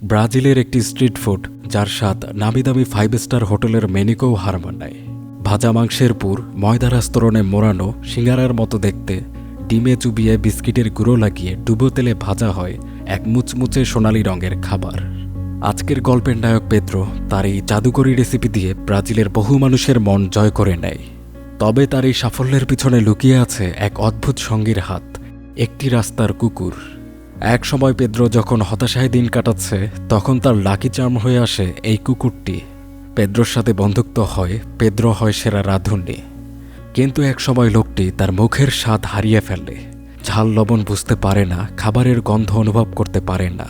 ব্রাজিলের একটি street food যার স্বাদ নামিদামি 5 স্টার হোটেলের মেনুকেও হার মানায়। ভাজা মাংসের পুর, ময়দার আস্তরণে মোড়ানো, সিঙ্গারার মতো দেখতে, ডিমে চুবিয়ে বিস্কিটের গুঁড়ো লাগিয়ে ডুবো তেলে ভাজা হয় এক মুচমুচে সোনালি রঙের খাবার। আজকের গল্পের নায়ক পেদ্রো তার এই জাদুকরী রেসিপি দিয়ে ব্রাজিলের বহু মানুষের মন জয় করে নেয়। তবে তার এই সাফল্যের পিছনে লুকিয়ে আছে এক অদ্ভুত সঙ্গীর হাত, একটি রাস্তার কুকুর। এক সময় পেদ্রো যখন হতাশায় দিন কাটাচ্ছে, তখন তার লাকি চার্ম হয়ে আসে এই কুকুরটি। পেদ্রোর সাথে বন্ধুত্ব হয়, পেদ্রো হয় সেরা রাঁধুনি। কিন্তু এক সময় লোকটি তার মুখের স্বাদ হারিয়ে ফেলে। ঝাল লবণ বুঝতে পারে না, খাবারের গন্ধ অনুভব করতে পারে না।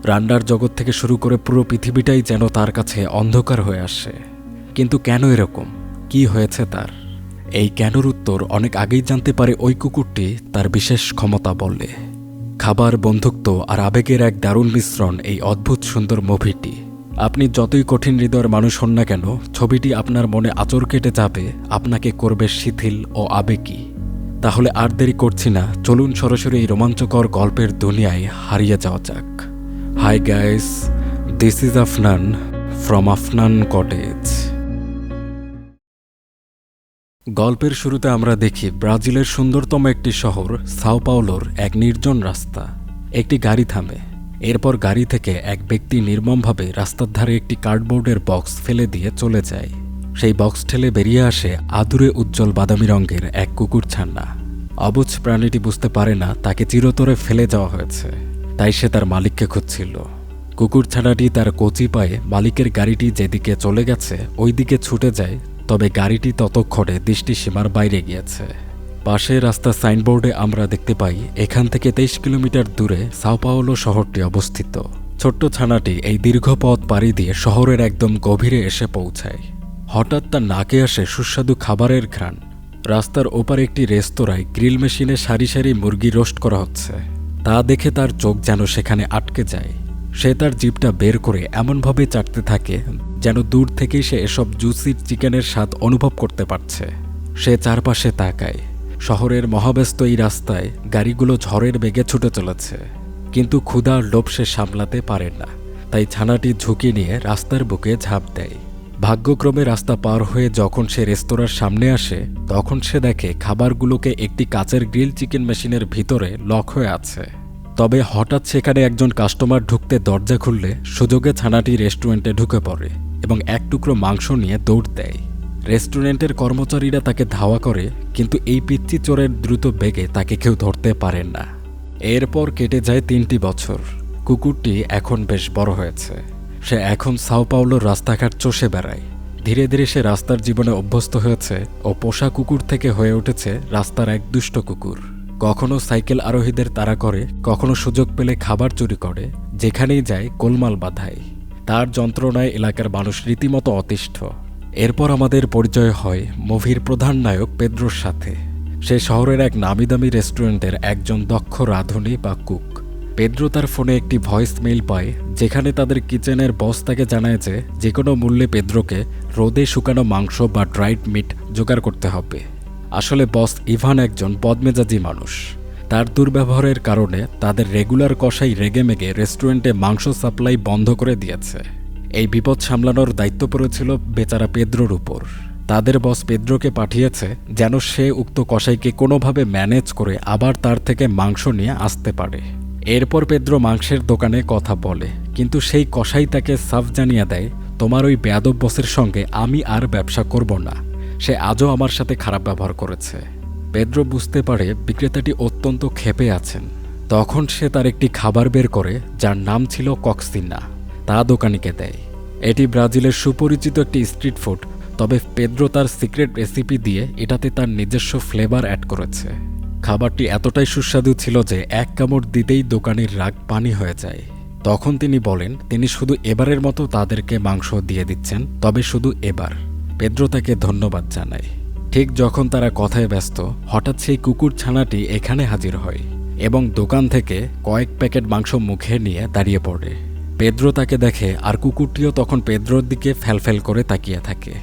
রান্নার জগৎ থেকে শুরু করে পুরো পৃথিবীটাই যেন তার কাছে অন্ধকার হয়ে আসে। কিন্তু কেন এরকম? কি হয়েছে তার? এই কেনর উত্তর অনেক আগেই জানতে পারে ওই কুকুরটি তার বিশেষ ক্ষমতা বলে। খাবার, বন্ধুত্ব আর আবেগের এক দারুণ মিশ্রণ এই অদ্ভুত সুন্দর মুভিটি। আপনি যতই কঠিন হৃদয়ের মানুষ হন না কেন, ছবিটি আপনার মনে আঁচড় কেটে যাবে, আপনাকে করবে শিথিল ও আবেগী। তাহলে আর দেরি করছি না, চলুন সরাসরি এই রোমাঞ্চকর গল্পের দুনিয়ায় হারিয়ে যাওয়া যাক। Hi guys, this is Afnan from Afnan cottage. গল্পের শুরুতে আমরা দেখি ব্রাজিলের সুন্দরতম একটি শহর সাও পাওলোর এক নির্জন রাস্তা। একটি গাড়ি থামে। এরপর গাড়ি থেকে এক ব্যক্তি নির্মমভাবে রাস্তার ধারে একটি কার্ডবোর্ডের বক্স ফেলে দিয়ে চলে যায়। সেই বক্স ঠেলে বেরিয়ে আসে আদুরে উজ্জ্বল বাদামি রঙের এক কুকুরছানা। অবুঝ প্রাণীটি বুঝতে পারে না তাকে চিরতরে ফেলে যাওয়া হয়েছে, তাই সে তার মালিককে খুঁজছিল। কুকুরছানাটি তার কচি পায়ে মালিকের গাড়িটি যেদিকে চলে গেছে ওই দিকে ছুটে যায়, তবে গাড়িটি ততক্ষণে দৃষ্টিসীমার বাইরে গিয়েছে। পাশে রাস্তার সাইনবোর্ডে আমরা দেখতে পাই এখান থেকে 23 কিলোমিটার দূরে সাও পাওলো শহরটি অবস্থিত। ছোট্ট ছানাটি এই দীর্ঘ পথ পাড়ি দিয়ে শহরের একদম গভীরে এসে পৌঁছায়। হঠাৎ তার নাকে আসে সুস্বাদু খাবারের ঘ্রাণ। রাস্তার ওপারে একটি রেস্তোরাঁয় গ্রিল মেশিনে সারি সারি মুরগি রোস্ট করা হচ্ছে। তা দেখে তার চোখ যেন সেখানে আটকে যায়। সে তার জিভটা বের করে এমনভাবে চাটতে থাকে যেন দূর থেকেই সে এসব জুসি চিকেনের স্বাদ অনুভব করতে পারছে। সে চারপাশে তাকায়। শহরের মহাব্যস্ত এই রাস্তায় গাড়িগুলো ঝড়ের বেগে ছুটে চলেছে, কিন্তু ক্ষুধার লোভ সে সামলাতে পারে না। তাই ছানাটি ঝুঁকি নিয়ে রাস্তার বুকে ঝাঁপ দেয়। ভাগ্যক্রমে রাস্তা পার হয়ে যখন সে রেস্তোরাঁর সামনে আসে, তখন সে দেখে খাবারগুলোকে একটি কাচের গ্রিল চিকেন মেশিনের ভিতরে লক হয়ে আছে। তবে হঠাৎ সেখানে একজন কাস্টমার ঢুকতে দরজা খুললে সুযোগে ছানাটি রেস্টুরেন্টে ঢুকে পড়ে এবং এক টুকরো মাংস নিয়ে দৌড় দেয়। রেস্টুরেন্টের কর্মচারীরা তাকে ধাওয়া করে, কিন্তু এই পিচ্চি চোরের দ্রুত বেগে তাকে কেউ ধরতে পারেন না। এরপর কেটে যায় 3টি বছর। কুকুরটি এখন বেশ বড় হয়েছে। সে এখন সাও পাওলোর রাস্তাঘাট চষে বেড়ায়। ধীরে ধীরে সে রাস্তার জীবনে অভ্যস্ত হয়েছে ও পোষা কুকুর থেকে হয়ে উঠেছে রাস্তার এক দুষ্ট কুকুর। কখনো সাইকেল আরোহীদের তাড়া করে, কখনো সুযোগ পেলে খাবার চুরি করে, যেখানেই যায় গোলমাল বাধায়। তার যন্ত্রণায় এলাকার মানুষ রীতিমতো অতিষ্ঠ। এরপর আমাদের পরিচয় হয় মুভির প্রধান নায়ক পেদ্রোর সাথে। সে শহরের এক নামিদামি রেস্টুরেন্টের একজন দক্ষ রাঁধুনি বা কুক। পেদ্রো তার ফোনে একটি ভয়েস মেইল পায়, যেখানে তাদের কিচেনের বস তাকে জানায় যে কোনো মূল্যে পেদ্রোকে রোদে শুকানো মাংস বা ড্রাইড মিট জোগাড় করতে হবে। আসলে বস ইভান একজন বদমেজাজি মানুষ। তার দুর্ব্যবহারের কারণে তাদের রেগুলার কসাই রেগেমেগে রেস্টুরেন্টে মাংস সাপ্লাই বন্ধ করে দিয়েছে। এই বিপদ সামলানোর দায়িত্ব পড়েছিল বেচারা পেদ্রোর উপর। তাদের বস পেদ্রোকে পাঠিয়েছে যেন সে উক্ত কসাইকে কোনোভাবে ম্যানেজ করে আবার তার থেকে মাংস নিয়ে আসতে পারে। এরপর পেদ্রো মাংসের দোকানে কথা বলে, কিন্তু সেই কসাই তাকে সাফ জানিয়ে দেয়, তোমার ওই বেয়াদব বসের সঙ্গে আমি আর ব্যবসা করব না। সে আজও আমার সাথে খারাপ ব্যবহার করেছে। পেদ্রো বুঝতে পারে বিক্রেতাটি অত্যন্ত ক্ষেপে আছেন। তখন সে তার একটি খাবার বের করে, যার নাম ছিল কক্সিনা। তা দোকানিকে দেয়। এটি ব্রাজিলের সুপরিচিত একটি স্ট্রিট ফুড, তবে পেদ্রো তার সিক্রেট রেসিপি দিয়ে এটাতে তার নিজস্ব ফ্লেভার অ্যাড করেছে। খাবারটি এতটাই সুস্বাদু ছিল যে এক কামড় দিতেই দোকানির রাগ পানি হয়ে যায়। তখন তিনি বলেন তিনি শুধু এবারের মতো তাদেরকে মাংস দিয়ে দিচ্ছেন, তবে শুধু এবার। পেদ্রো তাকে ধন্যবাদ জানায়। ঠিক যখন তারা কথায় ব্যস্ত, হঠাৎ সেই কুকুর ছানাটি এখানে হাজির হয় এবং দোকান থেকে কয়েক প্যাকেট মাংস মুখে নিয়ে দাঁড়িয়ে পড়ে। পেদ্রো তাকে দেখে, আর কুকুরটিও তখন পেদ্রোর দিকে ফ্যালফ্যাল করে তাকিয়ে থাকে।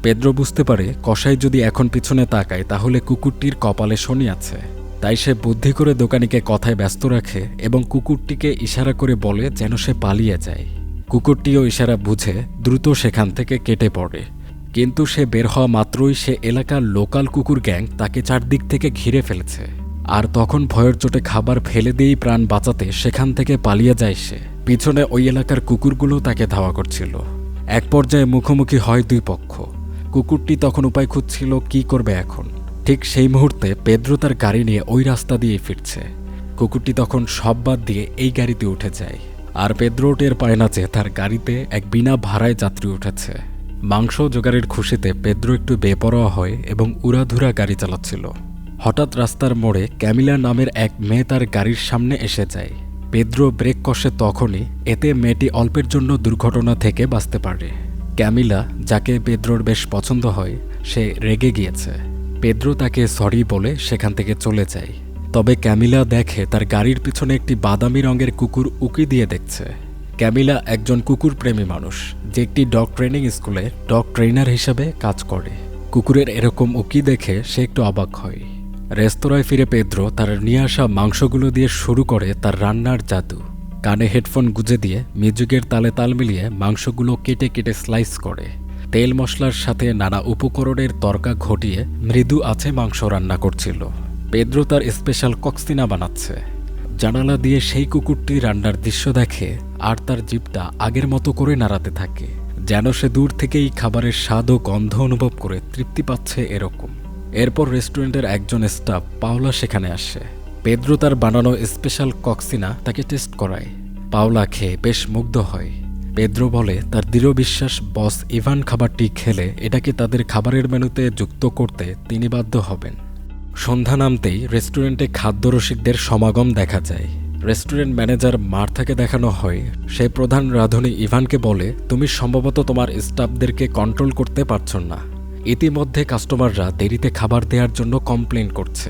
পেদ্রো বুঝতে পারে কসাই যদি এখন পিছনে তাকায় তাহলে কুকুরটির কপালে শনি আছে। তাই সে বুদ্ধি করে দোকানিকে কথায় ব্যস্ত রাখে এবং কুকুরটিকে ইশারা করে বলে যেন সে পালিয়ে যায়। কুকুরটিও ইশারা বুঝে দ্রুত সেখান থেকে কেটে পড়ে। কিন্তু সে বের হওয়া মাত্রই সে এলাকার লোকাল কুকুর গ্যাং তাকে চারদিক থেকে ঘিরে ফেলেছে। আর তখন ভয়ের চোটে খাবার ফেলে দিয়েই প্রাণ বাঁচাতে সেখান থেকে পালিয়ে যায় সে। পিছনে ওই এলাকার কুকুরগুলো তাকে ধাওয়া করছিল। এক পর্যায়ে মুখোমুখি হয় দুই পক্ষ। কুকুরটি তখন উপায় খুঁজছিল কি করবে এখন। ঠিক সেই মুহূর্তে পেদ্রো তার গাড়ি নিয়ে ওই রাস্তা দিয়ে ফিরছে। কুকুরটি তখন সব বাদ দিয়ে এই গাড়িতে উঠে যায়। আর পেদ্রো টের পায় না যে তার গাড়িতে এক বিনা ভাড়ায় যাত্রী উঠেছে। মাংস জোগাড়ের খুশিতে পেদ্রো একটু বেপরোয়া হয় এবং উড়াধুরা গাড়ি চালাচ্ছিল। হঠাৎ রাস্তার মোড়ে ক্যামিলা নামের এক মেয়ে তার গাড়ির সামনে এসে যায়। পেদ্রো ব্রেক কষে তখনই, এতে মেয়েটি অল্পের জন্য দুর্ঘটনা থেকে বাঁচতে পারে। ক্যামিলা, যাকে পেদ্রোর বেশ পছন্দ হয়, সে রেগে গিয়েছে। পেদ্রো তাকে সরি বলে সেখান থেকে চলে যায়। তবে ক্যামিলা দেখে তার গাড়ির পিছনে একটি বাদামি রঙের কুকুর উকি দিয়ে দেখছে। ক্যামিলা একজন কুকুর প্রেমী মানুষ, যে একটি ডগ ট্রেনিং স্কুলে ডগ ট্রেনার হিসেবে কাজ করে। কুকুরের এরকম উকি দেখে সে একটু অবাক হয়। রেস্তোরাঁয় ফিরে পেদ্রো তার নিয়ে আসা মাংসগুলো দিয়ে শুরু করে তার রান্নার জাদু। কানে হেডফোন গুঁজে দিয়ে মিউজিকের তালে তাল মিলিয়ে মাংসগুলো কেটে কেটে স্লাইস করে তেল মশলার সাথে নানা উপকরণের তরকা ঘটিয়ে মৃদু আছে মাংস রান্না করছিল। পেদ্রো তার স্পেশাল কক্সিনা বানাচ্ছে। জানালা দিয়ে সেই কুকুরটি রান্নার দৃশ্য দেখে আর তার জিভটা আগের মতো করে নাড়াতে থাকে, যেন সে দূর থেকেই খাবারের স্বাদ ও গন্ধ অনুভব করে তৃপ্তি পাচ্ছে এরকম। এরপর রেস্টুরেন্টের একজন স্টাফ পাওলা সেখানে আসে। পেদ্রো তার বানানো স্পেশাল কক্সিনা তাকে টেস্ট করায়। পাওলা খেয়ে বেশ মুগ্ধ হয়। পেদ্রো বলে তার দৃঢ় বিশ্বাস বস ইভান খাবারটি খেলে এটাকে তাদের খাবারের মেনুতে যুক্ত করতে তিনি বাধ্য হবেন। সন্ধ্যা নামতেই রেস্টুরেন্টে খাদ্যরসিকদের সমাগম দেখা যায়। রেস্টুরেন্ট ম্যানেজার মার্থাকে দেখানো হয়। সে প্রধান রাঁধুনি ইভানকে বলে, তুমি সম্ভবত তোমার স্টাফদেরকে কন্ট্রোল করতে পারছো না। ইতিমধ্যে কাস্টমাররা দেরিতে খাবার দেওয়ার জন্য কমপ্লেন করছে।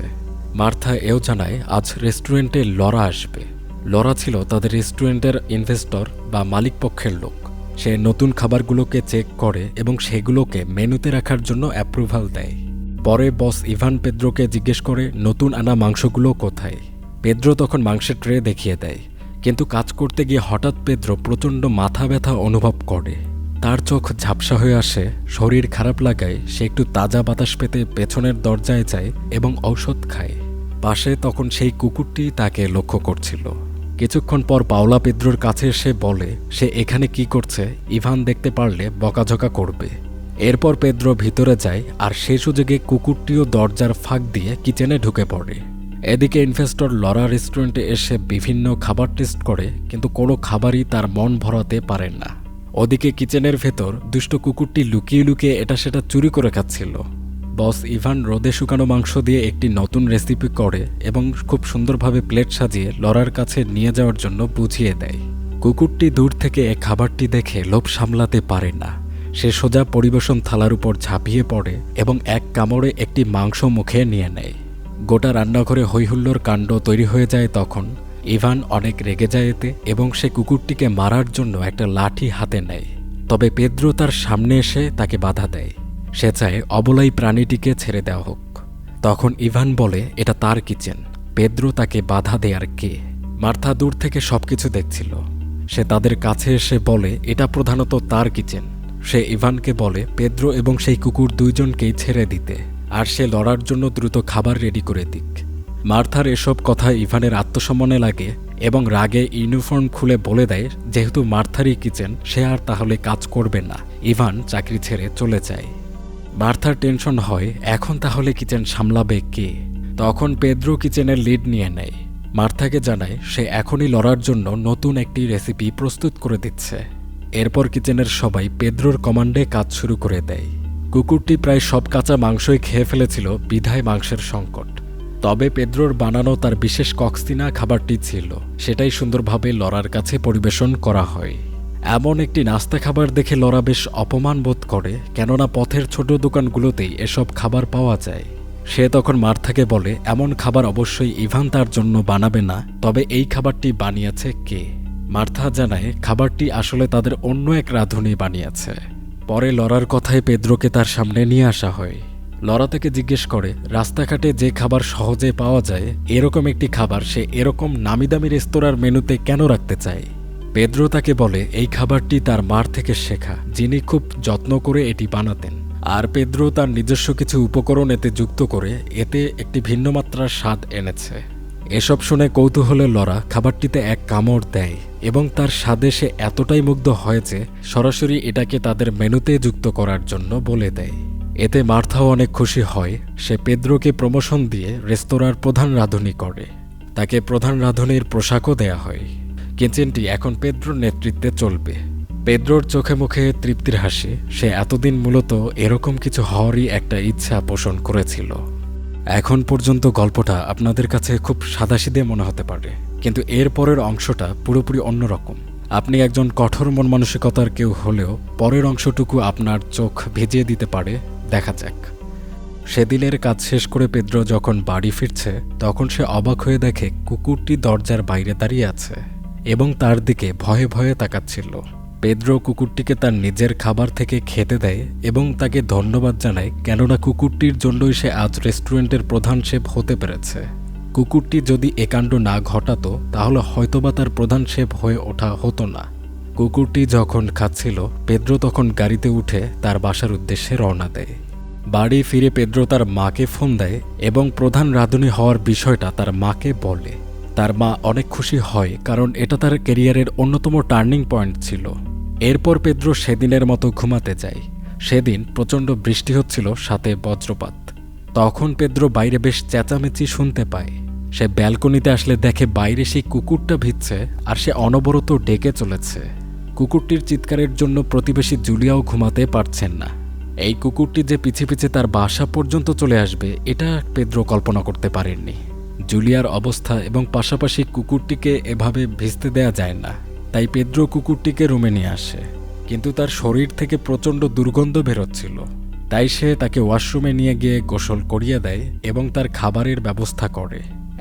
মার্থা এও জানায় আজ রেস্টুরেন্টে লরা আসবে। লরা ছিল তাদের রেস্টুরেন্টের ইনভেস্টর বা মালিক পক্ষের লোক। সে নতুন খাবারগুলোকে চেক করে এবং সেগুলোকে মেনুতে রাখার জন্য অ্যাপ্রুভাল দেয়। পরে বস ইভান পেদ্রোকে জিজ্ঞেস করে নতুন আনা মাংসগুলো কোথায়। পেদ্রো তখন মাংসের ট্রে দেখিয়ে দেয়। কিন্তু কাজ করতে গিয়ে হঠাৎ পেদ্রো প্রচণ্ড মাথা ব্যথা অনুভব করে। তার চোখ ঝাপসা হয়ে আসে। শরীর খারাপ লাগায় সে একটু তাজা বাতাস পেতে পেছনের দরজায় যায় এবং ঔষধ খায়। পাশে তখন সেই কুকুরটি তাকে লক্ষ্য করছিল। কিছুক্ষণ পর পাওলা পেদ্রোর কাছে এসে বলে সে এখানে কি করছে, ইভান দেখতে পারলে বকাঝকা করবে। এরপর পেদ্রো ভিতরে যায় আর সে সুযোগে কুকুরটিও দরজার ফাঁক দিয়ে কিচেনে ঢুকে পড়ে। এদিকে ইনভেস্টর লরা রেস্টুরেন্টে এসে বিভিন্ন খাবার টেস্ট করে, কিন্তু কোনো খাবারই তার মন ভরাতে পারে না। ওদিকে কিচেনের ভেতর দুষ্ট কুকুরটি লুকিয়ে লুকিয়ে এটা সেটা চুরি করে খাচ্ছিল। বস ইভান রোদে শুকানো মাংস দিয়ে একটি নতুন রেসিপি করে এবং খুব সুন্দরভাবে প্লেট সাজিয়ে লরার কাছে নিয়ে যাওয়ার জন্য বুঝিয়ে দেয়। কুকুরটি দূর থেকে এ খাবারটি দেখে লোভ সামলাতে পারে না। সে সোজা পরিবেশন থালার উপর ঝাঁপিয়ে পড়ে এবং এক কামড়ে একটি মাংস মুখে নিয়ে নেয়। গোটা রান্নাঘরে হৈহুল্লোর কাণ্ড তৈরি হয়ে যায়। তখন ইভান অনেক রেগে যায় এতে এবং সে কুকুরটিকে মারার জন্য একটা লাঠি হাতে নেয়। তবে পেদ্রো তার সামনে এসে তাকে বাধা দেয়। সে চায় অবলাই প্রাণীটিকে ছেড়ে দেওয়া হোক। তখন ইভান বলে এটা তার কিচেন, পেদ্রো তাকে বাধা দেয়ার কে। মার্থা দূর থেকে সবকিছু দেখছিল। সে তাদের কাছে এসে বলে এটা প্রধানত তার কিচেন। সে ইভানকে বলে পেদ্রো এবং সেই কুকুর দুইজনকেই ছেড়ে দিতে, আর সে লড়ার জন্য দ্রুত খাবার রেডি করে দিক। মার্থার এসব কথা ইভানের আত্মসম্মানে লাগে এবং রাগে ইউনিফর্ম খুলে বলে দেয় যেহেতু মার্থারই কিচেন সে আর তাহলে কাজ করবে না। ইভান চাকরি ছেড়ে চলে যায়। মার্থার টেনশন হয় এখন তাহলে কিচেন সামলাবে কে। তখন পেদ্রো কিচেনের লিড নিয়ে নেয়। মার্থাকে জানায় সে এখনই লড়ার জন্য নতুন একটি রেসিপি প্রস্তুত করে দিচ্ছে। এরপর কিচেনের সবাই পেদ্রোর কমান্ডে কাজ শুরু করে দেয়। কুকুরটি প্রায় সব কাঁচা মাংসই খেয়ে ফেলেছিল, বিধায় মাংসের সংকট। তবে পেদ্রোর বানানো তার বিশেষ কক্সিনা খাবারটি ছিল, সেটাই সুন্দরভাবে লরার কাছে পরিবেশন করা হয়। এমন একটি নাস্তা খাবার দেখে লরা বেশ অপমান বোধ করে, কেননা পথের ছোট দোকানগুলোতেই এসব খাবার পাওয়া যায়। সে তখন মার্থাকে বলে এমন খাবার অবশ্যই ইভান তার জন্য বানাবে না, তবে এই খাবারটি বানিয়েছে কে। মার্থা জানায় খাবারটি আসলে তাদের অন্য এক রাঁধুনি বানিয়েছে। পরে লরার কথায় পেদ্রোকে তার সামনে নিয়ে আসা হয়। লরা তাকে জিজ্ঞেস করে রাস্তাঘাটে যে খাবার সহজে পাওয়া যায় এরকম একটি খাবার সে এরকম নামিদামি রেস্তোরাঁর মেনুতে কেন রাখতে চায়। পেদ্রো তাকে বলে এই খাবারটি তার মার থেকে শেখা, যিনি খুব যত্ন করে এটি বানাতেন। আর পেদ্রো তার নিজস্ব কিছু উপকরণ এতে যুক্ত করে এতে একটি ভিন্ন মাত্রার স্বাদ এনেছে। এসব শুনে কৌতূহলে লরা খাবারটিতে এক কামড় দেয় এবং তার স্বাদে সে এতটাই মুগ্ধ হয় যে সরাসরি এটাকে তাদের মেনুতে যুক্ত করার জন্য বলে দেয়। এতে মার্থাও অনেক খুশি হয়। সে পেদ্রোকে প্রমোশন দিয়ে রেস্তোরাঁর প্রধান রাঁধুনি করে। তাকে প্রধান রাঁধুনির পোশাকও দেয়া হয়। কিচেনটি এখন পেদ্রোর নেতৃত্বে চলবে। পেদ্রোর চোখে মুখে তৃপ্তির হাসি। সে এতদিন মূলত এরকম কিছু হওয়ারই একটা ইচ্ছা পোষণ করেছিল। এখন পর্যন্ত গল্পটা আপনাদের কাছে খুব সাদাসিধে মনে হতে পারে, কিন্তু এর পরের অংশটা পুরোপুরি অন্যরকম। আপনি একজন কঠোর মন মানসিকতার কেউ হলেও পরের অংশটুকু আপনার চোখ ভিজিয়ে দিতে পারে। দেখা যাক। সেদিনের কাজ শেষ করে পেদ্রো যখন বাড়ি ফিরছে তখন সে অবাক হয়ে দেখে কুকুরটি দরজার বাইরে দাঁড়িয়ে আছে এবং তার দিকে ভয়ে ভয়ে তাকাচ্ছিল। পেদ্রো কুকুরটিকে তার নিজের খাবার থেকে খেতে দেয় এবং তাকে ধন্যবাদ জানায়, কেননা কুকুরটির জন্যই সে আজ রেস্টুরেন্টের প্রধান শেফ হতে পেরেছে। কুকুরটি যদি এ কাণ্ড না ঘটাতো তাহলে হয়তোবা তার প্রধান শেফ হয়ে ওঠা হতো না। কুকুরটি যখন খাচ্ছিল পেদ্রো তখন গাড়িতে উঠে তার বাসার উদ্দেশ্যে রওনা দেয়। বাড়ি ফিরে পেদ্রো তার মাকে ফোন দেয় এবং প্রধান রাঁধুনি হওয়ার বিষয়টা তার মাকে বলে। তার মা অনেক খুশি হয়, কারণ এটা তার ক্যারিয়ারের অন্যতম টার্নিং পয়েন্ট ছিল। এরপর পেদ্রো সেদিনের মতো ঘুমাতে যায়। সেদিন প্রচণ্ড বৃষ্টি হচ্ছিল, সাথে বজ্রপাত। তখন পেদ্রো বাইরে বেশ চেঁচামেচি শুনতে পায়। সে ব্যালকনিতে আসলে দেখে বাইরে সেই কুকুরটা ভিজছে আর সে অনবরত ডেকে চলেছে। কুকুরটির চিৎকারের জন্য প্রতিবেশী জুলিয়াও ঘুমাতে পারছেন না। এই কুকুরটি যে পিছে পিছে তার বাসা পর্যন্ত চলে আসবে এটা পেদ্রো কল্পনা করতে পারেননি। জুলিয়ার অবস্থা এবং পাশাপাশি কুকুরটিকে এভাবে ভিজতে দেয়া যায় না, তাই পেদ্রো কুকুরটিকে রুমে নিয়ে আসে। কিন্তু তার শরীর থেকে প্রচণ্ড দুর্গন্ধ বেরোচ্ছিল, তাই সে তাকে ওয়াশরুমে নিয়ে গিয়ে গোসল করিয়ে দেয় এবং তার খাবারের ব্যবস্থা করে,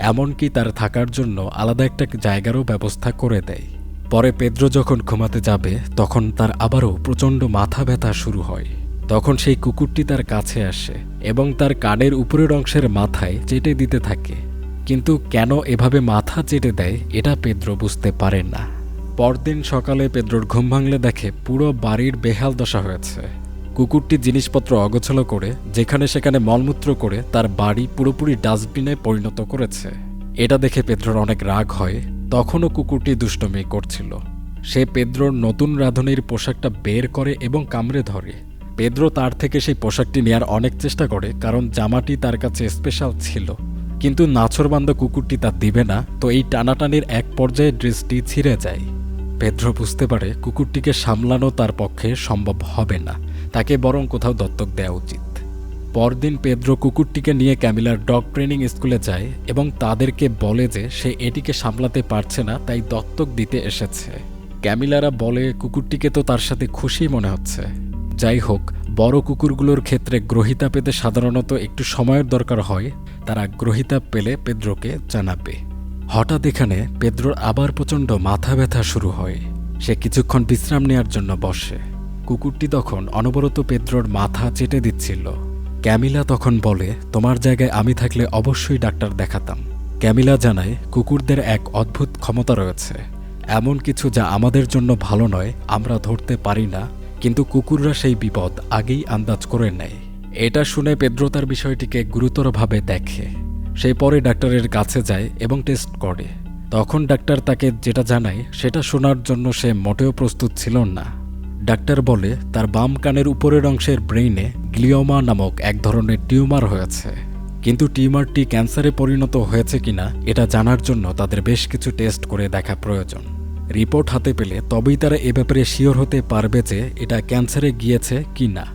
এমনকি তার থাকার জন্য আলাদা একটা জায়গারও ব্যবস্থা করে দেয়। পরে পেদ্রো যখন ঘুমাতে যাবে তখন তার আবারও প্রচণ্ড মাথা ব্যথা শুরু হয়। তখন সেই কুকুরটি তার কাছে আসে এবং তার কানের উপরের অংশের মাথায় চেটে দিতে থাকে। কিন্তু কেন এভাবে মাথা চেটে দেয় এটা পেদ্রো বুঝতে পারে না। পরদিন সকালে পেদ্রোর ঘুম ভাঙলে দেখে পুরো বাড়ির বেহাল দশা হয়েছে। কুকুরটি জিনিসপত্র অগোছালো করে যেখানে সেখানে মলমূত্র করে তার বাড়ি পুরোপুরি ডাস্টবিনে পরিণত করেছে। এটা দেখে পেদ্রোর অনেক রাগ হয়। তখনও কুকুরটি দুষ্টমি করছিল। সে পেদ্রোর নতুন রাঁধুনির পোশাকটা বের করে এবং কামড়ে ধরে। পেদ্রো তার থেকে সেই পোশাকটি নেয়ার অনেক চেষ্টা করে, কারণ জামাটি তার কাছে স্পেশাল ছিল। কিন্তু নাছোড়বান্দা কুকুরটি তা দিবে না, তো এই টানাটানির এক পর্যায়ে ড্রেসটি ছিঁড়ে যায়। পেদ্রো বুঝতে পারে কুকুরটিকে সামলানো তার পক্ষে সম্ভব হবে না, তাকে বরং কোথাও দত্তক দেওয়া উচিত। পরদিন পেদ্রো কুকুরটিকে নিয়ে ক্যামিলার ডগ ট্রেনিং স্কুলে যায় এবং তাদেরকে বলে যে সে এটিকে সামলাতে পারছে না, তাই দত্তক দিতে এসেছে। ক্যামিলারা বলে কুকুরটিকে তো তার সাথে খুশি মনে হচ্ছে। যাই হোক, বড় কুকুরগুলোর ক্ষেত্রে গ্রহিতা পেতে সাধারণত একটু সময়ের দরকার হয়। তারা গ্রহিতা পেলে পেদ্রোকে জানাবে। হঠাৎ এখানে পেদ্রোর আবার প্রচণ্ড মাথা ব্যথা শুরু হয়। সে কিছুক্ষণ বিশ্রাম নেওয়ার জন্য বসে। কুকুরটি তখন অনবরত পেদ্রোর মাথা চেটে দিচ্ছিল। ক্যামিলা তখন বলে, তোমার জায়গায় আমি থাকলে অবশ্যই ডাক্তার দেখাতাম। ক্যামিলা জানায় কুকুরদের এক অদ্ভুত ক্ষমতা রয়েছে, এমন কিছু যা আমাদের জন্য ভালো নয়, আমরা ধরতে পারি না, কিন্তু কুকুররা সেই বিপদ আগেই আন্দাজ করে নেয়। এটা শুনে পেদ্রো তার বিষয়টিকে গুরুতরভাবে দেখে। সে পরে ডাক্তারের কাছে যায় এবং টেস্ট করে। তখন ডাক্তার তাকে যেটা জানায় সেটা শোনার জন্য সে মোটেও প্রস্তুত ছিল না। ডাক্তার বলে তার বাম কানের উপরের অংশের ব্রেইনে গ্লিওমা নামক এক ধরনের টিউমার হয়েছে, কিন্তু টিউমারটি ক্যান্সারে পরিণত হয়েছে কিনা এটা জানার জন্য তাদের বেশ কিছু টেস্ট করে দেখা প্রয়োজন। রিপোর্ট হাতে পেলে তবেই তারা এ ব্যাপারে শিওর হতে পারবে যে এটা ক্যান্সারে গিয়েছে কি না।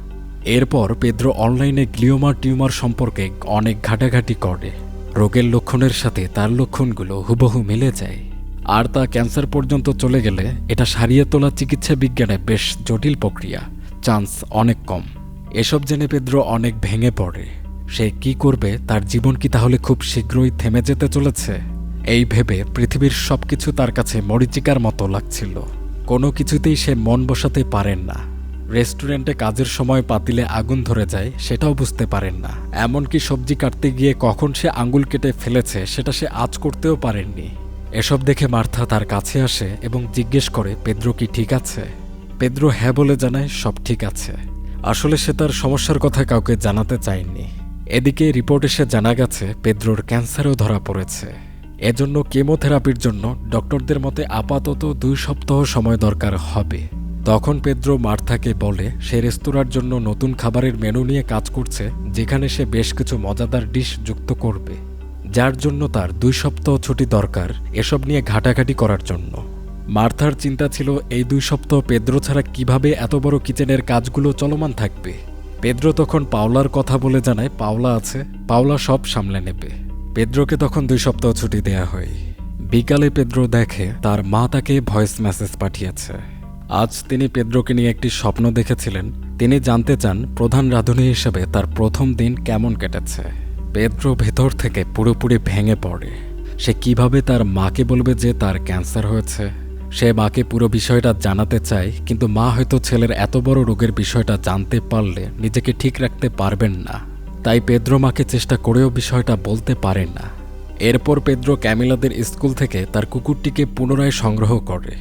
এরপর পেদ্রো অনলাইনে গ্লিওমা টিউমার সম্পর্কে অনেক ঘাটাঘাটি করে। রোগের লক্ষণের সাথে তার লক্ষণগুলো হুবহু মিলে যায়। আর তা ক্যান্সার পর্যন্ত চলে গেলে এটা সারিয়ে তোলা চিকিৎসা বিজ্ঞানে বেশ জটিল প্রক্রিয়া, চান্স অনেক কম। এসব জেনে পেদ্রো অনেক ভেঙে পড়ে। সে কি করবে? তার জীবন কি তাহলে খুব শীঘ্রই থেমে যেতে চলেছে? এই ভেবে পৃথিবীর সবকিছু তার কাছে মরীচিকার মতো লাগছিল। কোনো কিছুতেই সে মন বসাতে পারেন না। রেস্টুরেন্টে কাজের সময় পাতিলে আগুন ধরে যায় সেটাও বুঝতে পারেন না। এমনকি সবজি কাটতে গিয়ে কখন সে আঙুল কেটে ফেলেছে সেটা সে আঁচ করতেও পারেননি। এসব দেখে মার্থা তার কাছে আসে এবং জিজ্ঞেস করে পেদ্রো কি ঠিক আছে। পেদ্রো হ্যাঁ বলে জানায় সব ঠিক আছে। আসলে সে তার সমস্যার কথা কাউকে জানাতে চায়নি। এদিকে রিপোর্ট এসে জানা গেছে পেদ্রোর ক্যান্সারও ধরা পড়েছে। এজন্য কেমোথেরাপির জন্য ডক্টরদের মতে আপাতত 2 সপ্তাহ সময় দরকার হবে। তখন পেদ্রো মার্থাকে বলে সে রেস্তোরাঁর জন্য নতুন খাবারের মেনু নিয়ে কাজ করছে, যেখানে সে বেশ কিছু মজাদার ডিশ যুক্ত করবে, যার জন্য তার 2 সপ্তাহ ছুটি দরকার এসব নিয়ে ঘাটাঘাটি করার জন্য। মার্থার চিন্তা ছিল এই 2 সপ্তাহ পেদ্রো ছাড়া কিভাবে এত বড় কিচেনের কাজগুলো চলমান থাকবে। পেদ্রো তখন পাওলার কথা বলে জানায় পাওলা আছে, পাওলা সব সামলে নেবে। পেদ্রোকে তখন 2 সপ্তাহ ছুটি দেয়া হয়। বিকালে পেদ্রো দেখে তার মা তাকে ভয়েস মেসেজ পাঠিয়েছে। আজ তিনি পেদ্রোকে নিয়ে একটি স্বপ্ন দেখেছিলেন। তিনি জানতে চান প্রধান রাঁধুনি হিসেবে তার প্রথম দিন কেমন কেটেছে। পেদ্রো ভেতর থেকে পুরোপুরি ভেঙে পড়ে। সে কিভাবে তার মাকে বলবে যে তার ক্যান্সার হয়েছে। সে মাকে পুরো বিষয়টা জানাতে চায়, কিন্তু মা হয়তো ছেলের এত বড় রোগের বিষয়টা জানতে পারলে নিজেকে ঠিক রাখতে পারবেন না। তাই পেদ্রো মাকে চেষ্টা করেও বিষয়টা বলতে পারেন না। এরপর পেদ্রো ক্যামিলাদের স্কুল থেকে তার কুকুরটিকে পুনরায় সংগ্রহ করে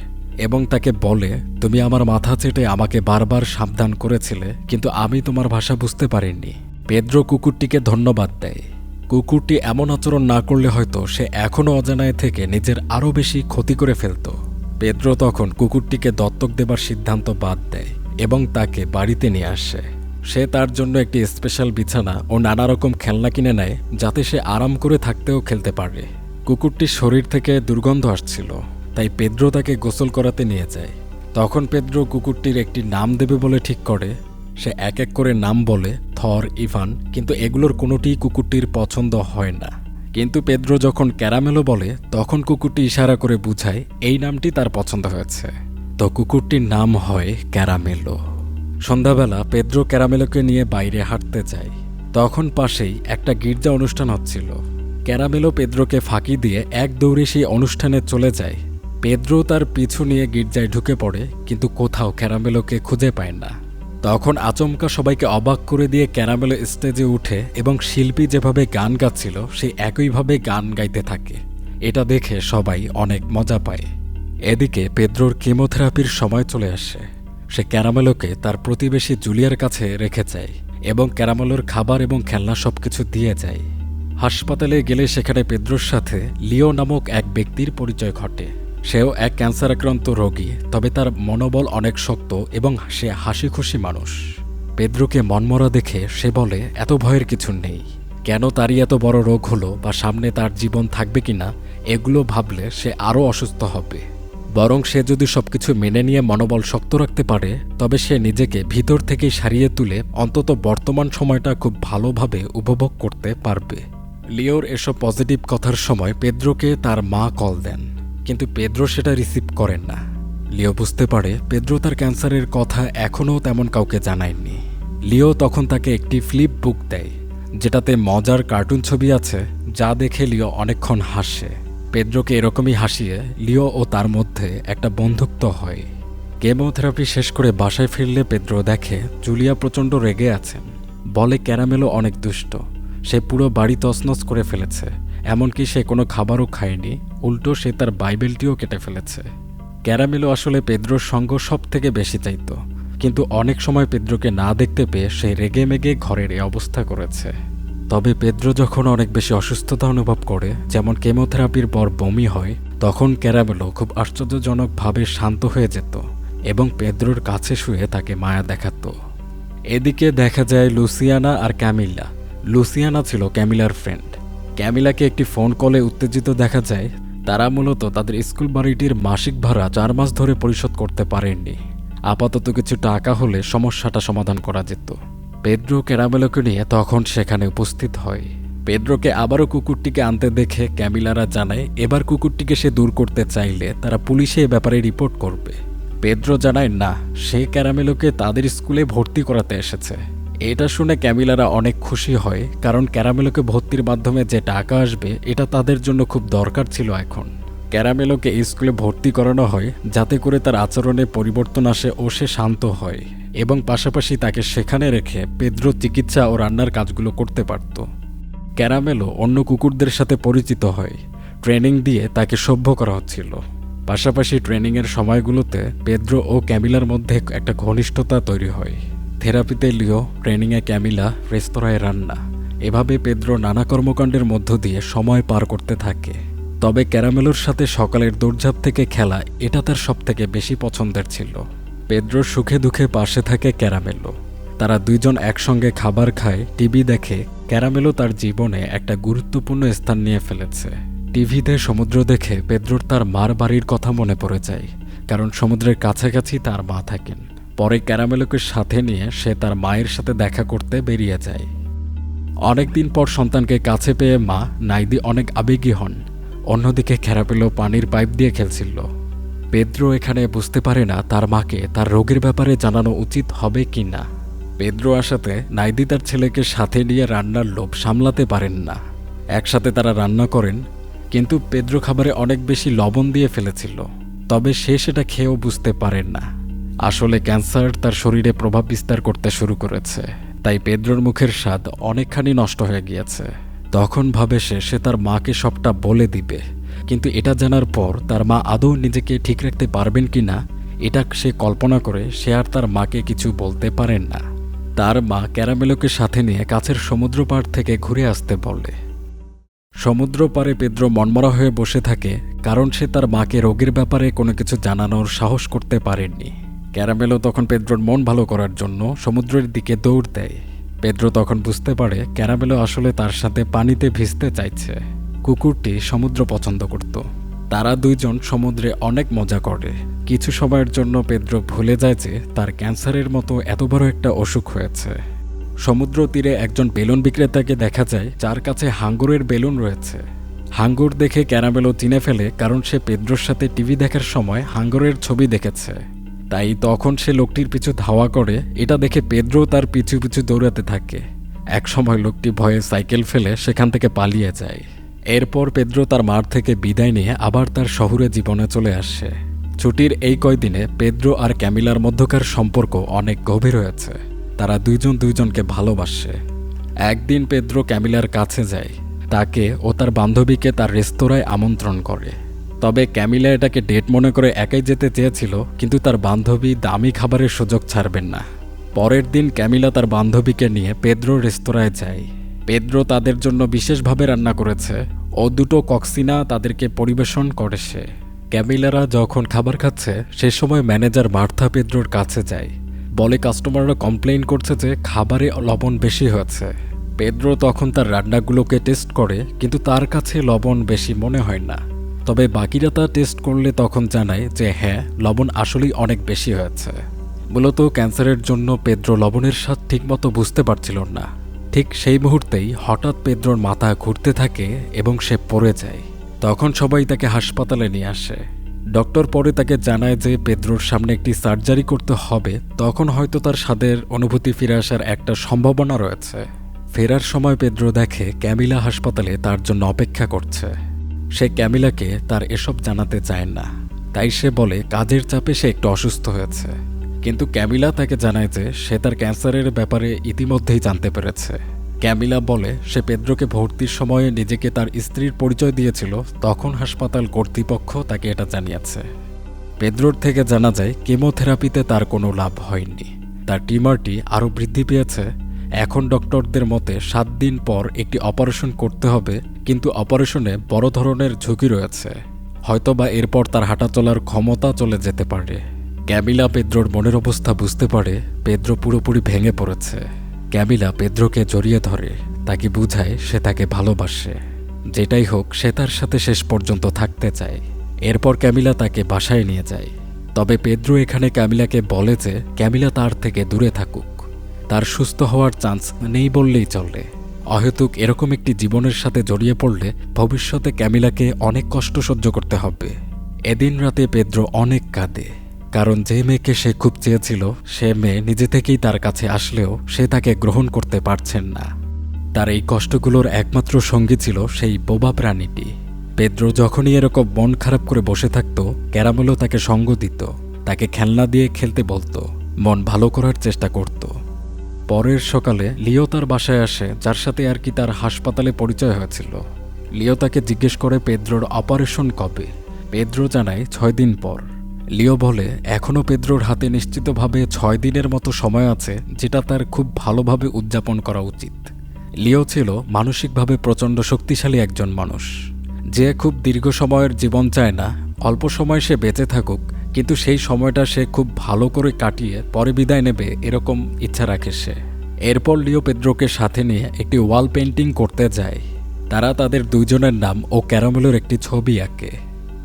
এবং তাকে বলে, তুমি আমার মাথা চেটে আমাকে বারবার সাবধান করেছিলে, কিন্তু আমি তোমার ভাষা বুঝতে পারিনি। পেদ্রো কুকুরটিকে ধন্যবাদ দেয়। কুকুরটি এমন আচরণ না করলে হয়তো সে এখনও অজানায় থেকে নিজের আরও বেশি ক্ষতি করে ফেলত। পেদ্রো তখন কুকুরটিকে দত্তক দেবার সিদ্ধান্ত বাদ দেয় এবং তাকে বাড়িতে নিয়ে আসে। সে তার জন্য একটি স্পেশাল বিছানা ও নানা রকম খেলনা কিনে নেয়, যাতে সে আরাম করে থাকতেও খেলতে পারে। কুকুরটির শরীর থেকে দুর্গন্ধ আসছিল, তাই পেদ্রো তাকে গোসল করাতে নিয়ে যায়। তখন পেদ্রো কুকুরটির একটি নাম দেবে বলে ঠিক করে। সে এক এক করে নাম বলে, থর, ইভান, কিন্তু এগুলোর কোনোটিই কুকুরটির পছন্দ হয় না। কিন্তু পেদ্রো যখন ক্যারামেলো বলে, তখন কুকুরটি ইশারা করে বুঝায় এই নামটি তার পছন্দ হয়েছে। তো কুকুরটির নাম হয় ক্যারামেলো। সন্ধ্যাবেলা পেদ্রো ক্যারামেলোকে নিয়ে বাইরে হাঁটতে যায়। তখন পাশেই একটা গির্জা অনুষ্ঠান হচ্ছিল। ক্যারামেলো পেদ্রোকে ফাঁকি দিয়ে এক দৌড়ে সেই অনুষ্ঠানে চলে যায়। পেদ্রো তার পিছু নিয়ে গির্জায় ঢুকে পড়ে, কিন্তু কোথাও ক্যারামেলোকে খুঁজে পায় না। তখন আচমকা সবাইকে অবাক করে দিয়ে ক্যারামেলো স্টেজে উঠে এবং শিল্পী যেভাবে গান গাচ্ছিল সেই একইভাবে গান গাইতে থাকে। এটা দেখে সবাই অনেক মজা পায়। এদিকে পেদ্রোর কেমোথেরাপির সময় চলে আসে। সে ক্যারামেলোকে তার প্রতিবেশী জুলিয়ার কাছে রেখে যায় এবং ক্যারামেলোর খাবার এবং খেলনা সবকিছু দিয়ে যায়। হাসপাতালে গেলে সেখানে পেদ্রোর সাথে লিও নামক এক ব্যক্তির পরিচয় ঘটে। সেও এক ক্যান্সার আক্রান্ত রোগী, তবে তার মনোবল অনেক শক্ত এবং সে হাসি খুশি মানুষ। পেদ্রোকে মনমরা দেখে সে বলে এত ভয়ের কিছু নেই। কেন তারই এত বড় রোগ হলো বা সামনে তার জীবন থাকবে কিনা এগুলো ভাবলে সে আরও অসুস্থ হবে। বরং সে যদি সবকিছু মেনে নিয়ে মনোবল শক্ত রাখতে পারে, তবে সে নিজেকে ভিতর থেকেই সারিয়ে তুলে অন্তত বর্তমান সময়টা খুব ভালোভাবে উপভোগ করতে পারবে। লিওর এসব পজিটিভ কথার সময় পেদ্রোকে তার মা কল দেন, কিন্তু পেদ্রো সেটা রিসিভ করেন না। লিও বুঝতে পারে পেদ্রো তার ক্যান্সারের কথা এখনও তেমন কাউকে জানায়নি। লিও তখন তাকে একটি ফ্লিপ বুক দেয়, যেটাতে মজার কার্টুন ছবি আছে, যা দেখে লিও অনেকক্ষণ হাসে। পেদ্রোকে এরকমই হাসিয়ে লিও ও তার মধ্যে একটা বন্ধুত্ব হয়। কেমোথেরাপি শেষ করে বাসায় ফিরলে পেদ্রো দেখে জুলিয়া প্রচণ্ড রেগে আছেন। বলে ক্যারামেলো অনেক দুষ্ট, সে পুরো বাড়ি তছনছ করে ফেলেছে, এমনকি সে কোনো খাবারও খায়নি, উল্টো সে তার বাইবেলটিও কেটে ফেলেছে। ক্যারামেলো আসলে পেদ্রোর সঙ্গ সব থেকে বেশি চাইত, কিন্তু অনেক সময় পেদ্রোকে না দেখতে পেয়ে সে রেগে মেগে ঘরের এই অবস্থা করেছে। তবে পেদ্রো যখন অনেক বেশি অসুস্থতা অনুভব করে, যেমন কেমোথেরাপির পর বমি হয়, তখন ক্যারামেলো খুব আশ্চর্যজনকভাবে শান্ত হয়ে যেত এবং পেদ্রোর কাছে শুয়ে তাকে মায়া দেখাত। এদিকে দেখা যায় লুসিয়ানা আর ক্যামিলা। লুসিয়ানা ছিল ক্যামিলার ফ্রেন্ড। ক্যামিলাকে একটি ফোন কলে উত্তেজিত দেখা যায়। তারা মূলত তাদের স্কুল বাড়িটির মাসিক ভাড়া 4 মাস ধরে পরিশোধ করতে পারেননি। আপাতত কিছু টাকা হলে সমস্যাটা সমাধান করা যেত। পেদ্রো ক্যারামেলোকে নিয়ে তখন সেখানে উপস্থিত হয়। পেদ্রোকে আবারও কুকুরটিকে আনতে দেখে ক্যামিলারা জানায় এবার কুকুরটিকে সে দূর করতে চাইলে তারা পুলিশে এ ব্যাপারে রিপোর্ট করবে। পেদ্রো জানায় না, সে ক্যারামেলোকে তাদের স্কুলে ভর্তি করাতে এসেছে। এটা শুনে ক্যামিলারা অনেক খুশি হয়, কারণ ক্যারামেলোকে ভর্তির মাধ্যমে যে টাকা আসবে এটা তাদের জন্য খুব দরকার ছিল। এখন ক্যারামেলোকে এই স্কুলে ভর্তি করানো হয় যাতে করে তার আচরণে পরিবর্তন আসে ও সে শান্ত হয়, এবং পাশাপাশি তাকে সেখানে রেখে পেদ্রো চিকিৎসা ও রান্নার কাজগুলো করতে পারত। ক্যারামেলো অন্য কুকুরদের সাথে পরিচিত হয়। ট্রেনিং দিয়ে তাকে সভ্য করা হচ্ছিল। পাশাপাশি ট্রেনিংয়ের সময়গুলোতে পেদ্রো ও ক্যামিলার মধ্যে একটা ঘনিষ্ঠতা তৈরি হয়। থেরাপিতে লিও, ট্রেনিংয়ে ক্যামিলা, রেস্তোরাঁয় রান্না, এভাবে পেদ্রো নানা কর্মকাণ্ডের মধ্য দিয়ে সময় পার করতে থাকে। তবে ক্যারামেলোর সাথে সকালের দৌড়ঝাঁপ থেকে খেলা এটা তার সবথেকে বেশি পছন্দের ছিল। পেদ্রোর সুখে দুঃখে পাশে থাকে ক্যারামেলো। তারা দুইজন একসঙ্গে খাবার খায়, টিভি দেখে। ক্যারামেলো তার জীবনে একটা গুরুত্বপূর্ণ স্থান নিয়ে ফেলেছে। টিভিতে সমুদ্র দেখে পেদ্রোর তার মার বাড়ির কথা মনে পড়ে যায়, কারণ সমুদ্রের কাছাকাছি তার মা থাকেন। পরে ক্যারামেলোকে সাথে নিয়ে সে তার মায়ের সাথে দেখা করতে বেরিয়ে যায়। অনেকদিন পর সন্তানকে কাছে পেয়ে মা নাইদি অনেক আবেগী হন। অন্যদিকে ক্যারামেলো পানির পাইপ দিয়ে খেলছিল। পেদ্রো এখানে বুঝতে পারে না তার মাকে তার রোগের ব্যাপারে জানানো উচিত হবে কি না। পেদ্রো আসাতে নাইদি তার ছেলেকে সাথে নিয়ে রান্নার লোভ সামলাতে পারেন না। একসাথে তারা রান্না করেন, কিন্তু পেদ্রো খাবারে অনেক বেশি লবণ দিয়ে ফেলেছিল। তবে সে সেটা খেয়েও বুঝতে পারেন না। আসলে ক্যান্সার তার শরীরে প্রভাব বিস্তার করতে শুরু করেছে, তাই পেদ্রোর মুখের স্বাদ অনেকখানি নষ্ট হয়ে গিয়েছে। তখন ভাবে সে তার মাকে সবটা বলে দিবে, কিন্তু এটা জানার পর তার মা আদৌ নিজেকে ঠিক রাখতে পারবেন কি না এটা সে কল্পনা করে সে আর তার মাকে কিছু বলতে পারেন না। তার মা ক্যারামেলোকে সাথে নিয়ে কাছের সমুদ্র পাড় থেকে ঘুরে আসতে বলে। সমুদ্র পাড়ে পেদ্রো মনমরা হয়ে বসে থাকে, কারণ সে তার মাকে রোগের ব্যাপারে কোনো কিছু জানানোর সাহস করতে পারেননি। ক্যারামেলো তখন পেদ্রোর মন ভালো করার জন্য সমুদ্রের দিকে দৌড় দেয়। পেদ্রো তখন বুঝতে পারে ক্যারামেলো আসলে তার সাথে পানিতে ভিজতে চাইছে। কুকুরটি সমুদ্র পছন্দ করত। তারা দুইজন সমুদ্রে অনেক মজা করে। কিছু সময়ের জন্য পেদ্রো ভুলে যায় যে তার ক্যান্সারের মতো এত বড় একটা অসুখ হয়েছে। সমুদ্র তীরে একজন বেলুন বিক্রেতাকে দেখা যায়, যার কাছে হাঙ্গরের বেলুন রয়েছে। হাঙ্গর দেখে ক্যারামেলো চিনে ফেলে, কারণ সে পেদ্রোর সাথে টিভি দেখার সময় হাঙ্গরের ছবি দেখেছে। তাই তখন সে লোকটির পিছু ধাওয়া করে। এটা দেখে পেদ্রো তার পিছু পিছু দৌড়াতে থাকে। এক সময় লোকটি ভয়ে সাইকেল ফেলে সেখান থেকে পালিয়ে যায়। এরপর পেদ্রো তার মার থেকে বিদায় নিয়ে আবার তার শহুরে জীবনে চলে আসে। ছুটির এই কয়দিনে পেদ্রো আর ক্যামিলার মধ্যকার সম্পর্ক অনেক গভীর হয়েছে। তারা দুইজন দুইজনকে ভালোবাসে। একদিন পেদ্রো ক্যামিলার কাছে যায়, তাকে ও তার বান্ধবীকে তার রেস্তোরাঁয় আমন্ত্রণ করে। তবে ক্যামিলা এটাকে ডেট মনে করে একাই যেতে চেয়েছিল, কিন্তু তার বান্ধবী দামি খাবারের সুযোগ ছাড়বেন না। পরের দিন ক্যামিলা তার বান্ধবীকে নিয়ে পেদ্রোর রেস্তোরাঁয় যায়। পেদ্রো তাদের জন্য বিশেষভাবে রান্না করেছে। ও দুটো কক্সিনা তাদেরকে পরিবেশন করে সে। ক্যামিলারা যখন খাবার খাচ্ছে সে সময় ম্যানেজার মার্থা পেদ্রোর কাছে যায়, বলে কাস্টমাররা কমপ্লেইন করছে যে খাবারে লবণ বেশি হয়েছে। পেদ্রো তখন তার রান্নাগুলোকে টেস্ট করে, কিন্তু তার কাছে লবণ বেশি মনে হয় না। তবে বাকিরা তা টেস্ট করলে তখন জানায় যে হ্যাঁ, লবণ আসলেই অনেক বেশি হয়েছে। মূলত ক্যান্সারের জন্য পেদ্রো লবণের স্বাদ ঠিকমতো বুঝতে পারছিল না। ঠিক সেই মুহূর্তেই হঠাৎ পেদ্রোর মাথা ঘুরতে থাকে এবং সে পড়ে যায়। তখন সবাই তাকে হাসপাতালে নিয়ে আসে। ডক্টর পরে তাকে জানায় যে পেদ্রোর সামনে একটি সার্জারি করতে হবে। তখন হয়তো তার স্বাদের অনুভূতি ফিরে আসার একটা সম্ভাবনা রয়েছে। ফেরার সময় পেদ্রো দেখে ক্যামিলা হাসপাতালে তার জন্য অপেক্ষা করছে। সে ক্যামিলাকে তার এসব জানাতে চায় না, তাই সে বলে কাজের চাপে সে একটু অসুস্থ হয়েছে। কিন্তু ক্যামিলা তাকে জানায় যে সে তার ক্যান্সারের ব্যাপারে ইতিমধ্যেই জানতে পেরেছে। ক্যামিলা বলে সে পেদ্রোকে ভর্তির সময়ে নিজেকে তার স্ত্রীর পরিচয় দিয়েছিল, তখন হাসপাতাল কর্তৃপক্ষ তাকে এটা জানিয়েছে। পেদ্রোর থেকে জানা যায় কেমোথেরাপিতে তার কোনো লাভ হয়নি। তার টিউমারটি আরও বৃদ্ধি পেয়েছে। এখন ডক্টরদের মতে 7 দিন পর একটি অপারেশন করতে হবে, কিন্তু অপারেশনে বড় ধরনের ঝুঁকি রয়েছে। হয়তোবা এরপর তার হাঁটা চলার ক্ষমতা চলে যেতে পারে। ক্যামিলা পেদ্রোর মনের অবস্থা বুঝতে পারে। পেদ্রো পুরোপুরি ভেঙে পড়েছে। ক্যামিলা পেদ্রোকে জড়িয়ে ধরে, তাকে বুঝায় সে তাকে ভালোবাসে। যেটাই হোক, সে তার সাথে শেষ পর্যন্ত থাকতে চায়। এরপর ক্যামিলা তাকে বাসায় নিয়ে যায়। তবে পেদ্রো এখানে ক্যামিলাকে বলে যে ক্যামিলা তার থেকে দূরে থাকুক, তার সুস্থ হওয়ার চান্স নেই বললেই চলে। অহেতুক এরকম একটি জীবনের সাথে জড়িয়ে পড়লে ভবিষ্যতে ক্যামিলাকে অনেক কষ্ট সহ্য করতে হবে। এদিন রাতে পেদ্রো অনেক কাঁদে, কারণ যে মেয়েকে সে খুব চেয়েছিল সে মেয়ে নিজে থেকেই তার কাছে আসলেও সে তাকে গ্রহণ করতে পারছেন না। তার এই কষ্টগুলোর একমাত্র সঙ্গী ছিল সেই বোবা প্রাণীটি। পেদ্রো যখনই এরকম মন খারাপ করে বসে থাকত, ক্যারামেলো তাকে সঙ্গ দিত, তাকে খেলনা দিয়ে খেলতে বলতো, মন ভালো করার চেষ্টা করত। পরের সকালে লিও তার বাসায় আসে, যার সাথে আর কি তার হাসপাতালে পরিচয় হয়েছিল। লিও তাকে জিজ্ঞেস করে পেদ্রোর অপারেশন কবে। পেদ্রো জানায় 6 দিন পর। লিও বলে এখনও পেদ্রোর হাতে নিশ্চিতভাবে 6 দিনের মতো সময় আছে, যেটা তার খুব ভালোভাবে উদযাপন করা উচিত। লিও ছিল মানসিকভাবে প্রচণ্ড শক্তিশালী একজন মানুষ, যে খুব দীর্ঘ সময়ের জীবন চায় না। অল্প সময় সে বেঁচে থাকুক, কিন্তু সেই সময়টা সে খুব ভালো করে কাটিয়ে পরে বিদায় নেবে, এরকম ইচ্ছা রাখে সে। এরপর লিও পেদ্রোকে সাথে নিয়ে একটি ওয়াল পেন্টিং করতে যায়। তারা তাদের দুইজনের নাম ও ক্যারামেলের একটি ছবি আঁকে।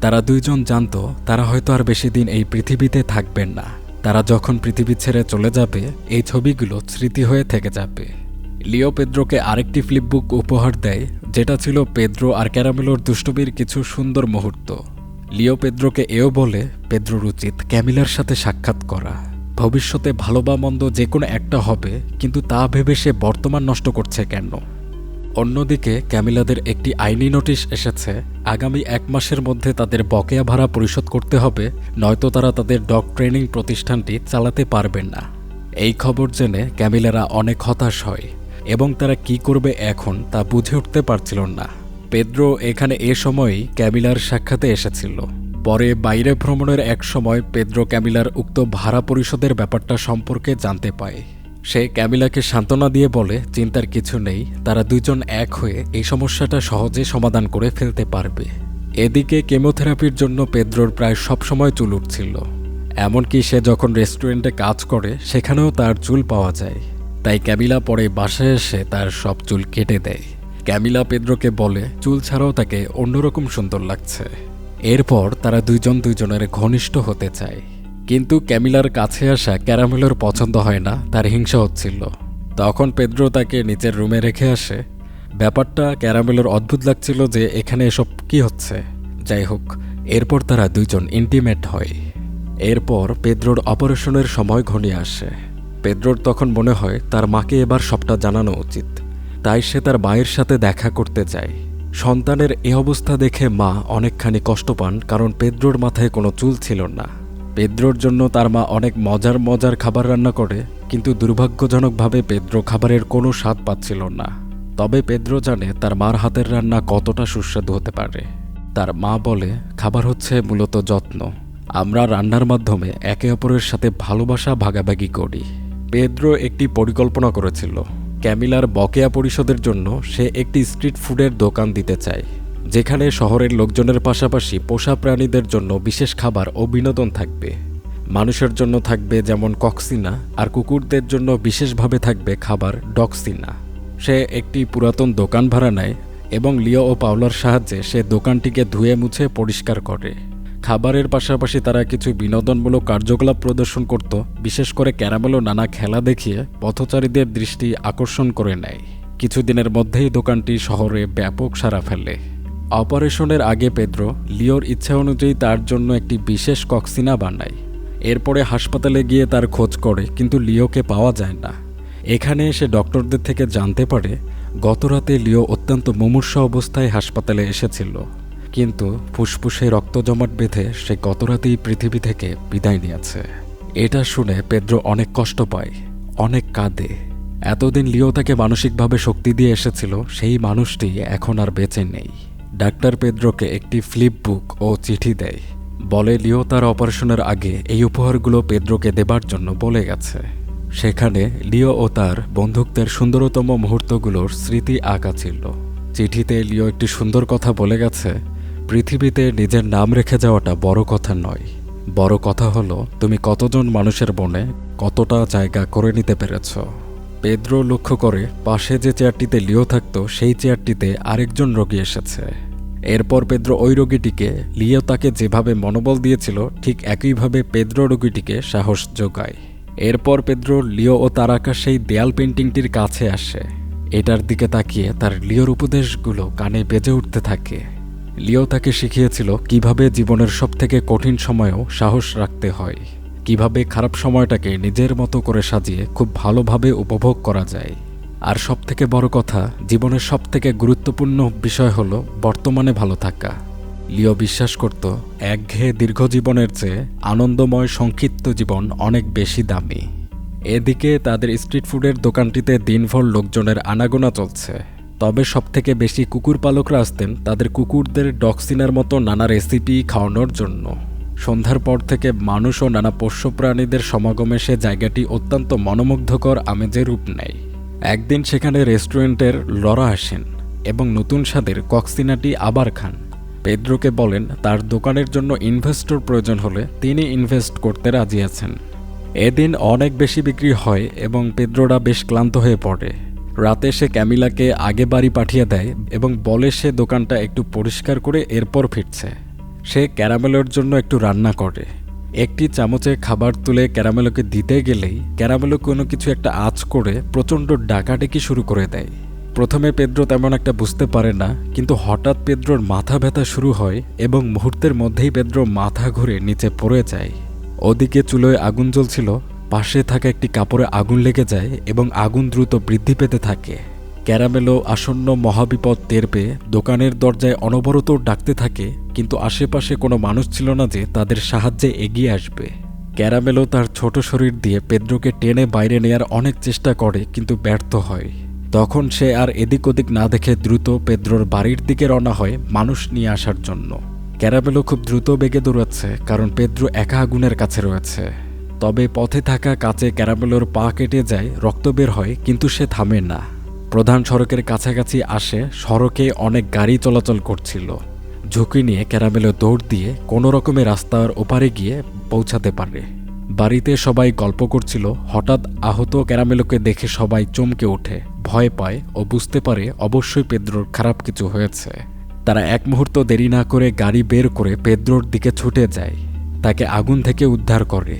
তারা দুইজন জানতো তারা হয়তো আর বেশি দিন এই পৃথিবীতে থাকবেন না। তারা যখন পৃথিবী ছেড়ে চলে যাবে, এই ছবিগুলো স্মৃতি হয়ে থেকে যাবে। লিও পেদ্রোকে আরেকটি ফ্লিপবুক উপহার দেয়, যেটা ছিল পেদ্রো আর ক্যারামেলোর দুষ্টমির কিছু সুন্দর মুহূর্ত। লিও পেদ্রোকে এও বলে পেদ্রোর উচিত ক্যামিলার সাথে সাক্ষাৎ করা। ভবিষ্যতে ভালো বা মন্দ যে কোনো একটা হবে, কিন্তু তা ভেবে সে বর্তমান নষ্ট করছে কেন? অন্যদিকে ক্যামিলাদের একটি আইনি নোটিশ এসেছে। আগামী 1 মাসের মধ্যে তাদের বকেয়া ভাড়া পরিশোধ করতে হবে, নয়তো তারা তাদের ডগ ট্রেনিং প্রতিষ্ঠানটি চালাতে পারবেন না। এই খবর জেনে ক্যামিলারা অনেক হতাশ হয় এবং তারা কি করবে এখন তা বুঝে উঠতে পারছিল না। পেদ্রো এখানে এ সময়ই ক্যামিলার সাক্ষাতে এসেছিল। পরে বাইরে ভ্রমণের এক সময় পেদ্রো ক্যামিলার উক্ত ভাড়া পরিশোধের ব্যাপারটা সম্পর্কে জানতে পায়। সে ক্যামিলাকে সান্ত্বনা দিয়ে বলে চিন্তার কিছু নেই, তারা দুজন এক হয়ে এই সমস্যাটা সহজে সমাধান করে ফেলতে পারবে। এদিকে কেমোথেরাপির জন্য পেদ্রোর প্রায় সব সময় চুল উঠছিল। এমনকি সে যখন রেস্টুরেন্টে কাজ করে সেখানেও তার চুল পাওয়া যায়। তাই ক্যামিলা পরে বাসায় এসে তার সব চুল কেটে দেয়। ক্যামিলা পেদ্রোকে বলে চুল ছাড়াও তাকে অন্যরকম সুন্দর লাগছে। এরপর তারা দুইজন দুইজনের ঘনিষ্ঠ হতে চায়, কিন্তু ক্যামিলার কাছে আসা ক্যারামেলের পছন্দ হয় না, তার হিংসা হচ্ছিল। তখন পেদ্রো তাকে নিচের রুমে রেখে আসে। ব্যাপারটা ক্যারামেলের অদ্ভুত লাগছিল যে এখানে এসব কি হচ্ছে। যাই হোক, এরপর তারা দুইজন ইন্টিমেট হয়। এরপর পেদ্রোর অপারেশনের সময় ঘনিয়ে আসে। পেদ্রোর তখন মনে হয় তার মাকে এবার সবটা জানানো উচিত, তাই সে তার মায়ের সাথে দেখা করতে যায়। সন্তানের এ অবস্থা দেখে মা অনেকখানি কষ্ট পান, কারণ পেদ্রোর মাথায় কোনো চুল ছিল না। পেদ্রোর জন্য তার মা অনেক মজার মজার খাবার রান্না করে, কিন্তু দুর্ভাগ্যজনকভাবে পেদ্রো খাবারের কোনো স্বাদ পাচ্ছিল না। তবে পেদ্রো জানে তার মার হাতের রান্না কতটা সুস্বাদু হতে পারে। তার মা বলে খাবার হচ্ছে মূলত যত্ন, আমরা রান্নার মাধ্যমে একে অপরের সাথে ভালোবাসা ভাগাভাগি করি। পেদ্রো একটি পরিকল্পনা করেছিল। ক্যামিলার বকেয়া পরিশোধের জন্য সে একটি স্ট্রিট ফুডের দোকান দিতে চায়, যেখানে শহরের লোকজনের পাশাপাশি পোষা প্রাণীদের জন্য বিশেষ খাবার ও বিনোদন থাকবে। মানুষের জন্য থাকবে যেমন কক্সিনা, আর কুকুরদের জন্য বিশেষভাবে থাকবে খাবার ডগসিনা। সে একটি পুরাতন দোকান ভাড়া নেয় এবং লিও ও পাওলার সাহায্যে সে দোকানটিকে ধুয়ে মুছে পরিষ্কার করে। খাবারের পাশাপাশি তারা কিছু বিনোদনমূলক কার্যকলাপ প্রদর্শন করত, বিশেষ করে ক্যারামেলো নানা খেলা দেখিয়ে পথচারীদের দৃষ্টি আকর্ষণ করে নেয়। কিছুদিনের মধ্যেই দোকানটি শহরে ব্যাপক সাড়া ফেলে। অপারেশনের আগে পেদ্রো লিওর ইচ্ছা অনুযায়ী তার জন্য একটি বিশেষ কক্সিনা বানায়। এরপরে হাসপাতালে গিয়ে তার খোঁজ করে, কিন্তু লিওকে পাওয়া যায় না। এখানে এসে ডক্টরদের থেকে জানতে পারে গতরাতে লিও অত্যন্ত মুমূর্ষু অবস্থায় হাসপাতালে এসেছিল, কিন্তু ফুসফুসে রক্ত জমাট বেঁধে সে গতরাতেই পৃথিবী থেকে বিদায় নিয়েছে। এটা শুনে পেদ্রো অনেক কষ্ট পায়, অনেক কাঁদে। এতদিন লিও তাকে মানসিকভাবে শক্তি দিয়ে এসেছিল, সেই মানুষটি এখন আর বেঁচে নেই। ডাক্তার পেদ্রোকে একটি ফ্লিপ বুক ও চিঠি দেয়, বলে লিও তার অপারেশনের আগে এই উপহারগুলো পেদ্রোকে দেবার জন্য বলে গেছে। সেখানে লিও ও তার বন্ধুত্বের সুন্দরতম মুহূর্তগুলোর স্মৃতি আঁকা ছিল। চিঠিতে লিও একটি সুন্দর কথা বলে গেছে, পৃথিবীতে নিজের নাম রেখে যাওয়াটা বড় কথা নয়, বড় কথা হলো তুমি কতজন মানুষের মনে কতটা জায়গা করে নিতে পেরেছ। পেদ্রো লক্ষ্য করে পাশে যে চেয়ারটিতে লিও থাকত সেই চেয়ারটিতে আরেকজন রোগী এসেছে। এরপর পেদ্রো ওই রোগীটিকে লিও তাকে যেভাবে মনোবল দিয়েছিল ঠিক একইভাবে পেদ্রো রোগীটিকে সাহস যোগায়। এরপর পেদ্রো লিও ও তার আঁকা সেই দেয়াল পেন্টিংটির কাছে আসে। এটার দিকে তাকিয়ে তার লিওর উপদেশগুলো কানে বেজে উঠতে থাকে। লিও তাকে শিখিয়েছিল কিভাবে জীবনের সবথেকে কঠিন সময়েও সাহস রাখতে হয়, কিভাবে খারাপ সময়টাকে নিজের মতো করে সাজিয়ে খুব ভালোভাবে উপভোগ করা যায়। আর সবথেকে বড় কথা, জীবনের সবথেকে গুরুত্বপূর্ণ বিষয় হলো বর্তমানে ভালো থাকা। লিও বিশ্বাস করত একঘেয়ে দীর্ঘ জীবনের চেয়ে আনন্দময় সংক্ষিপ্ত জীবন অনেক বেশি দামি। এদিকে তাদের স্ট্রিট ফুডের দোকানটিতে দিনভর লোকজনের আনাগোনা চলছে। তবে সবথেকে বেশি কুকুর পালকরা আসতেন তাদের কুকুরদের ডক্সিনের মতো নানা রেসিপি খাওয়ানোর জন্য। সন্ধ্যার পর থেকে মানুষ ও নানা পোষ্য প্রাণীদের সমাগমে সে জায়গাটি অত্যন্ত মনোমুগ্ধকর আমেজে রূপ নেয়। একদিন সেখানে রেস্টুরেন্টের লরা আসেন এবং নতুন স্বাদের কক্সিনাটি আবার খান। পেদ্রোকে বলেন তার দোকানের জন্য ইনভেস্টর প্রয়োজন হলে তিনি ইনভেস্ট করতে রাজি আছেন। এদিন অনেক বেশি বিক্রি হয় এবং পেদ্রোরা বেশ ক্লান্ত হয়ে পড়ে। রাতে সে ক্যামিলাকে আগে বাড়ি পাঠিয়ে দেয় এবং বলে সে দোকানটা একটু পরিষ্কার করে এরপর ফিরছে। সে ক্যারামেলোর জন্য একটু রান্না করে। একটি চামচে খাবার তুলে ক্যারামেলোকে দিতে গেলেই ক্যারামেলো কোনো কিছু একটা আঁচ করে প্রচণ্ড ডাকাডাকি শুরু করে দেয়। প্রথমে পেদ্রো তেমন একটা বুঝতে পারে না, কিন্তু হঠাৎ পেদ্রোর মাথা ব্যথা শুরু হয় এবং মুহূর্তের মধ্যেই পেদ্রো মাথা ঘুরে নিচে পড়ে যায়। ওদিকে চুলোয় আগুন জ্বলছিল, পাশে থাকা একটি কাপড়ে আগুন লেগে যায় এবং আগুন দ্রুত বৃদ্ধি পেতে থাকে। ক্যারামেলো আসন্ন মহাবিপদ টের পেয়ে দোকানের দরজায় অনবরত ডাকতে থাকে, কিন্তু আশেপাশে কোনো মানুষ ছিল না যে তাদের সাহায্যে এগিয়ে আসবে। ক্যারামেলো তার ছোট শরীর দিয়ে পেদ্রোকে টেনে বাইরে নেয়ার অনেক চেষ্টা করে, কিন্তু ব্যর্থ হয়। তখন সে আর এদিক ওদিক না দেখে দ্রুত পেদ্রোর বাড়ির দিকে রওনা হয় মানুষ নিয়ে আসার জন্য। ক্যারামেলো খুব দ্রুত বেগে দৌড়াচ্ছে, কারণ পেদ্রো একা আগুনের কাছে রয়েছে। তবে পথে থাকা কাছে ক্যারামেলোর পা কেটে যায়, রক্ত বের হয়, কিন্তু সে থামে না। প্রধান সড়কের কাছাকাছি আসে, সড়কে অনেক গাড়ি চলাচল করছিল। ঝুঁকি নিয়ে ক্যারামেলো দৌড় দিয়ে কোনো রকমে রাস্তার ওপারে গিয়ে পৌঁছাতে পারে। বাড়িতে সবাই গল্প করছিল। হঠাৎ আহত ক্যারামেলোকে দেখে সবাই চমকে ওঠে, ভয় পায় ও বুঝতে পারে অবশ্যই পেদ্রোর খারাপ কিছু হয়েছে। তারা এক মুহূর্ত দেরি না করে গাড়ি বের করে পেদ্রোর দিকে ছুটে যায়, তাকে আগুন থেকে উদ্ধার করে।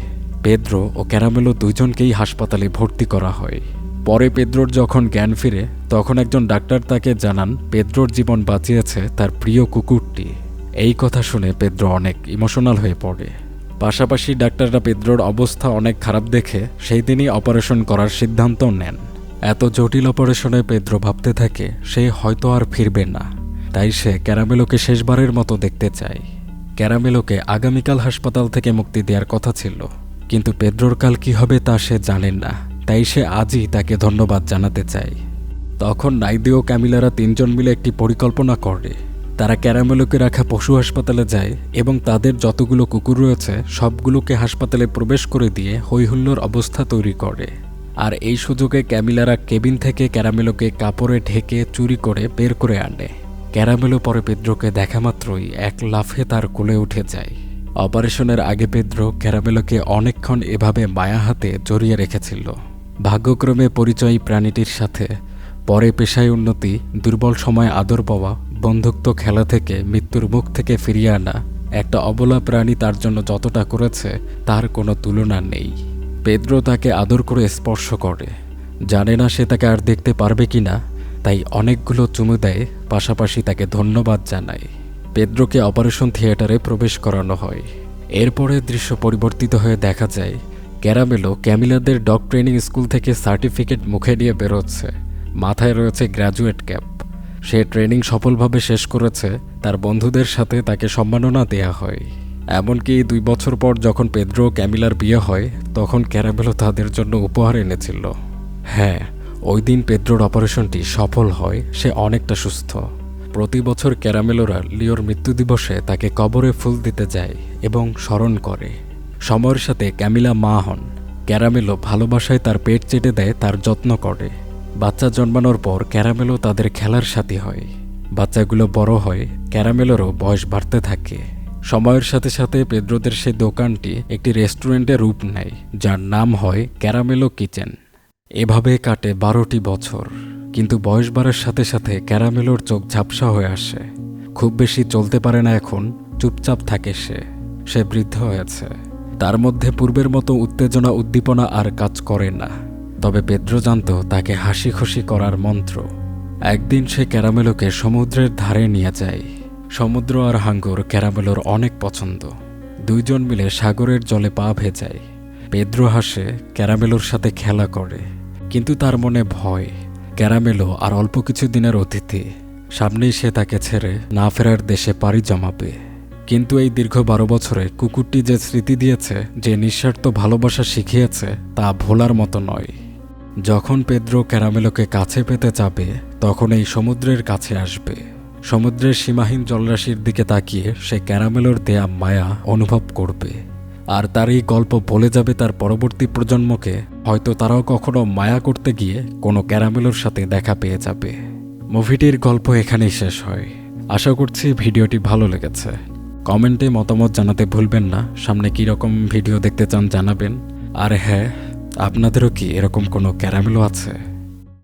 পেদ্রো ও ক্যারামেলো দুইজনকেই হাসপাতালে ভর্তি করা হয়। পরে পেদ্রোর যখন জ্ঞান ফিরে তখন একজন ডাক্তার তাকে জানান পেদ্রোর জীবন বাঁচিয়েছে তার প্রিয় কুকুরটি। এই কথা শুনে পেদ্রো অনেক ইমোশনাল হয়ে পড়ে। পাশাপাশি ডাক্তাররা পেদ্রোর অবস্থা অনেক খারাপ দেখে সেই দিনই অপারেশন করার সিদ্ধান্ত নেন। এত জটিল অপারেশনে পেদ্রো ভাবতে থাকে সে হয়তো আর ফিরবে না, তাই সে ক্যারামেলোকে শেষবারের মতো দেখতে চায়। ক্যারামেলোকে আগামীকাল হাসপাতাল থেকে মুক্তি দেওয়ার কথা ছিল, কিন্তু পেদ্রোর কাল কী হবে তা সে জানেন না, তাই সে আজই তাকে ধন্যবাদ জানাতে চায়। তখন নাইদি ও ক্যামিলারা তিনজন মিলে একটি পরিকল্পনা করে। তারা ক্যারামেলোকে রাখা পশু হাসপাতালে যায় এবং তাদের যতগুলো কুকুর রয়েছে সবগুলোকে হাসপাতালে প্রবেশ করে দিয়ে হৈহুল্লোর অবস্থা তৈরি করে। আর এই সুযোগে ক্যামিলারা কেবিন থেকে ক্যারামেলোকে কাপড়ে ঢেকে চুরি করে বের করে আনে। ক্যারামেলো পরে পেদ্রোকে দেখা মাত্রই এক লাফে তার কোলে উঠে যায়। অপারেশনের আগে পেদ্রো ক্যারামেলোকে অনেকক্ষণ এভাবে মায়া হাতে জড়িয়ে রেখেছিল। ভাগ্যক্রমে পরিচয়ী প্রাণীটির সাথে পরে পেশায় উন্নতি, দুর্বল সময় আদর পাওয়া, বন্ধুত্ব খেলা থেকে মৃত্যুর মুখ থেকে ফিরিয়ে আনা একটা অবলা প্রাণী তার জন্য যতটা করেছে তার কোনো তুলনা নেই। পেদ্রো তাকে আদর করে স্পর্শ করে, জানে না সে তাকে আর দেখতে পারবে কিনা, তাই অনেকগুলো চুমু দেয়, পাশাপাশি তাকে ধন্যবাদ জানায়। পেদ্রোকে অপারেশন থিয়েটারে প্রবেশ করানো হয়। এরপরে দৃশ্য পরিবর্তিত হয়ে দেখা যায় ক্যারামেলো ক্যামিলাদের ডগ ট্রেনিং স্কুল থেকে সার্টিফিকেট মুখে নিয়ে বেরোচ্ছে। মাথায় রয়েছে গ্র্যাজুয়েট ক্যাপ। সে ট্রেনিং সফলভাবে শেষ করেছে। তার বন্ধুদের সাথে তাকে সম্মাননা দেয়া হয়। এমনকি 2 বছর পর যখন পেদ্রো ও ক্যামিলার বিয়ে হয় তখন ক্যারামেলো তাদের জন্য উপহার এনেছিল। হ্যাঁ, ওই দিন পেদ্রোর অপারেশনটি সফল হয়, সে অনেকটা সুস্থ। প্রতি বছর ক্যারামেলোরা লিওর মৃত্যু দিবসে তাকে কবরে ফুল দিতে যায় এবং স্মরণ করে। সময়ের সাথে ক্যামিলা মা হন। ক্যারামেলো ভালোবাসায় তার পেট চেটে দেয়, তার যত্ন করে। বাচ্চা জন্মানোর পর ক্যারামেলো তাদের খেলার সাথী হয়। বাচ্চাগুলো বড় হয়, ক্যারামেলোরও বয়স বাড়তে থাকে। সময়ের সাথে সাথে পেদ্রোদের সেই দোকানটি একটি রেস্টুরেন্টে রূপ নেয়, যার নাম হয় ক্যারামেলো কিচেন। এভাবে কাটে 12টি বছর। কিন্তু বয়স বাড়ার সাথে সাথে ক্যারামেলোর চোখ ঝাপসা হয়ে আসে। খুব বেশি চলতে পারে না এখন, চুপচাপ থাকে সে বৃদ্ধ হয়েছে। তার মধ্যে পূর্বের মতো উত্তেজনা উদ্দীপনা আর কাজ করে না। তবে পেদ্রো জানত তাকে হাসি খুশি করার মন্ত্র। একদিন সে ক্যারামেলোকে সমুদ্রের ধারে নিয়ে যায়। সমুদ্র আর হাঙ্গর ক্যারামেলোর অনেক পছন্দ। দুইজন মিলে সাগরের জলে পা ভেজায়। পেদ্রো হাসে, ক্যারামেলোর সাথে খেলা করে, কিন্তু তার মনে ভয়। ক্যারামেলো আর অল্প কিছু দিনের অতিথি, সামনেই সে তাকে ছেড়ে না ফেরার দেশে পাড়ি জমাবে। কিন্তু এই দীর্ঘ 12 বছরে কুকুরটি যে স্মৃতি দিয়েছে, যে নিঃস্বার্থ ভালোবাসা শিখিয়েছে, তা ভোলার মতো নয়। যখন পেদ্রো ক্যারামেলোকে কাছে পেতে যাবে তখন এই সমুদ্রের কাছে আসবে। সমুদ্রের সীমাহীন জলরাশির দিকে তাকিয়ে সে ক্যারামেলোর দেয়া মায়া অনুভব করবে। আর তার এই গল্প বলে যাবে তার পরবর্তী প্রজন্মকে, হয়তো তারাও কখনো মায়া করতে গিয়ে কোনো ক্যারামেলোর সাথে দেখা পেয়ে যাবে। মুভিটির গল্প এখানেই শেষ হয়। আশা করছি ভিডিওটি ভালো লেগেছে। কমেন্টে মতামত জানাতে ভুলবেন না। সামনে কীরকম ভিডিও দেখতে চান জানাবেন। আর হ্যাঁ, আপনাদেরও কি এরকম কোনো ক্যারামেলো আছে?